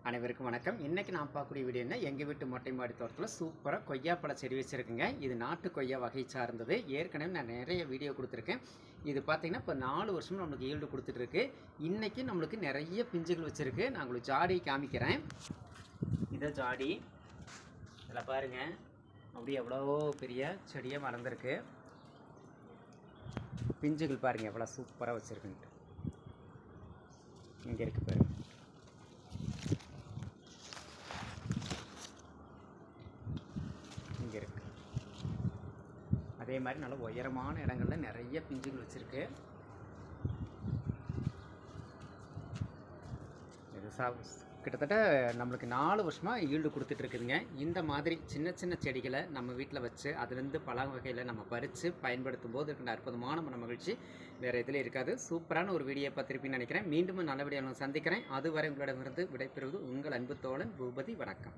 அனைவருக்கும் வணக்கம். இன்னைக்கு நான் பார்க்கக்கூடிய வீடியோ என்ன, எங்கள் வீட்டு மொட்டை மாடி தோட்டத்தில் சூப்பராக கொய்யாப்பழ செடி வச்சுருக்குங்க. இது நாட்டு கொய்யா வகை சார்ந்தது. ஏற்கனவே நான் நிறைய வீடியோ கொடுத்துருக்கேன். இது பார்த்தீங்கன்னா இப்போ 4 வருஷமும் நம்மளுக்கு ஈல்டு கொடுத்துட்ருக்கு. இன்றைக்கி நம்மளுக்கு நிறைய பிஞ்சுகள் வச்சுருக்கு. நான் உங்களுக்கு ஜாடி காமிக்கிறேன். இதை ஜாடி இதில் பாருங்கள், அப்படியே எவ்வளோ பெரிய செடியாக வளர்ந்துருக்கு. பிஞ்சுகள் பாருங்கள் எவ்வளோ சூப்பராக வச்சுருக்குன்ட்டு. இங்கே இருக்குது பாருங்கள். இங்கே இருக்குது. அதே மாதிரி நல்ல உயரமான இடங்களில் நிறைய பிஞ்சுகள் வச்சுருக்கு. இது கிட்டத்தட்ட நம்மளுக்கு 4 வருஷமாக ஈல்டு கொடுத்துட்ருக்குதுங்க. இந்த மாதிரி சின்ன சின்ன செடிகளை நம்ம வீட்டில் வச்சு அதுலேருந்து பல வகையில் நம்ம பறித்து பயன்படுத்தும் போது இருக்கின்ற அற்புதமான மன மகிழ்ச்சி வேறு எதில் இருக்காது. சூப்பரான ஒரு வீடியோ பார்த்துருப்பீன்னு நினைக்கிறேன். மீண்டும் நல்ல வீடியோ சந்திக்கிறேன். அதுவரை உங்களிடமிருந்து விடைபெறுவது உங்கள் அன்பு தோழன் பூபதி. வணக்கம்.